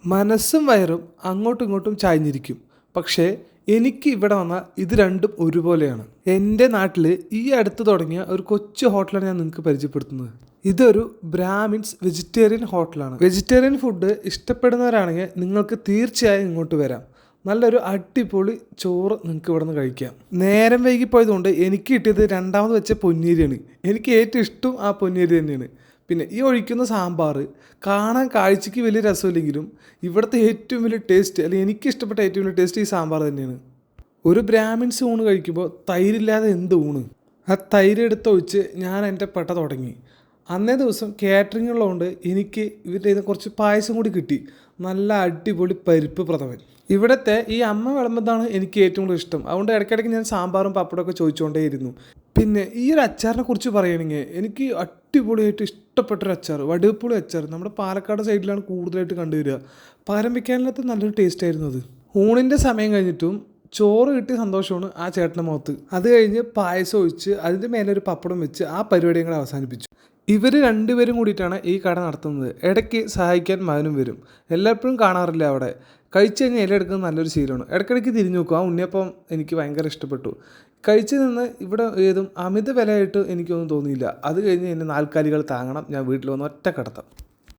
മനസ്സും വയറും അങ്ങോട്ടും ഇങ്ങോട്ടും ചായ്ഞ്ഞിരിക്കും. പക്ഷേ എനിക്ക് ഇവിടെ വന്നാൽ ഇത് രണ്ടും ഒരുപോലെയാണ്. എൻ്റെ നാട്ടിൽ ഈ അടുത്ത് തുടങ്ങിയ ഒരു കൊച്ചു ഹോട്ടലാണ് ഞാൻ നിങ്ങൾക്ക് പരിചയപ്പെടുത്തുന്നത്. ഇതൊരു ബ്രാഹ്മിൻസ് വെജിറ്റേറിയൻ ഹോട്ടലാണ്. വെജിറ്റേറിയൻ ഫുഡ് ഇഷ്ടപ്പെടുന്നവരാണെങ്കിൽ നിങ്ങൾക്ക് തീർച്ചയായും ഇങ്ങോട്ട് വരാം. നല്ലൊരു അടിപൊളി ചോറ് നിങ്ങൾക്ക് ഇവിടെ നിന്ന് കഴിക്കാം. നേരം വൈകിപ്പോയതുകൊണ്ട് എനിക്ക് കിട്ടിയത് രണ്ടാമത് വെച്ച പൊന്നേരിയാണ്. എനിക്ക് ഏറ്റവും ഇഷ്ടം ആ പൊന്നേരി തന്നെയാണ്. പിന്നെ ഈ ഒഴിക്കുന്ന സാമ്പാർ കാണാൻ കാഴ്ചയ്ക്ക് വലിയ രസമില്ലെങ്കിലും ഇവിടുത്തെ ഏറ്റവും വലിയ ടേസ്റ്റ്, അല്ലെങ്കിൽ എനിക്ക് ഇഷ്ടപ്പെട്ട ഏറ്റവും വലിയ ടേസ്റ്റ് ഈ സാമ്പാർ തന്നെയാണ്. ഒരു ബ്രാഹ്മിൻസ് ഊണ് കഴിക്കുമ്പോൾ തൈരില്ലാതെ എന്ത് ഊണ്? ആ തൈര് എടുത്തൊഴിച്ച് ഞാൻ എൻ്റെ പെട്ട തുടങ്ങി. അന്നേ ദിവസം കാറ്ററിംഗ് ഉള്ളതുകൊണ്ട് എനിക്ക് ഇവരുടെ ഇത് കുറച്ച് പായസം കൂടി കിട്ടി. നല്ല അടിപൊളി പരിപ്പ് പ്രഥമൻ. ഇവിടുത്തെ ഈ അമ്മ വിളമ്പതാണ് എനിക്ക് ഏറ്റവും കൂടുതൽ ഇഷ്ടം. അതുകൊണ്ട് ഇടയ്ക്കിടയ്ക്ക് ഞാൻ സാമ്പാറും പപ്പടമൊക്കെ ചോദിച്ചുകൊണ്ടേയിരുന്നു. പിന്നെ ഈ ഒരു അച്ചാറിനെ കുറിച്ച് പറയുകയാണെങ്കിൽ എനിക്ക് അടിപൊളിയായിട്ട് ഇഷ്ടപ്പെട്ടൊരു അച്ചാർ, വടുവപ്പുളി അച്ചാർ. നമ്മുടെ പാലക്കാട് സൈഡിലാണ് കൂടുതലായിട്ട് കണ്ടുവരിക. പകരം വയ്ക്കാനില്ലാത്ത നല്ലൊരു ടേസ്റ്റ് ആയിരുന്നു അത്. ഊണിൻ്റെ സമയം കഴിഞ്ഞിട്ടും ചോറ് കിട്ടിയ സന്തോഷമാണ് ആ ചേട്ടൻ്റെ മുഖത്ത്. അത് കഴിഞ്ഞ് പായസം ഒഴിച്ച് അതിൻ്റെ മേലെ ഒരു പപ്പടം വെച്ച് ആ പരിപാടിയും കൂടെ അവസാനിപ്പിച്ചു. ഇവർ രണ്ടുപേരും കൂടിയിട്ടാണ് ഈ കട നടത്തുന്നത്. ഇടയ്ക്ക് സഹായിക്കാൻ മകനും വരും. എല്ലായ്പ്പോഴും കാണാറില്ല അവിടെ. കഴിച്ച് കഴിഞ്ഞാൽ ഇല എടുക്കുന്നത് നല്ലൊരു ശീലമാണ്. ഇടയ്ക്കിടയ്ക്ക് തിരിഞ്ഞു നോക്കും. ആ ഉണ്ണിയപ്പം എനിക്ക് ഭയങ്കര ഇഷ്ടപ്പെട്ടു. കഴിച്ച് നിന്ന് ഇവിടെ ഏതും അമിത വിലയായിട്ട് എനിക്കൊന്നും തോന്നിയില്ല. അത് കഴിഞ്ഞ് എന്നെ നാൽക്കാലികൾ താങ്ങണം, ഞാൻ വീട്ടിൽ വന്ന് ഒറ്റ കിടത്താം.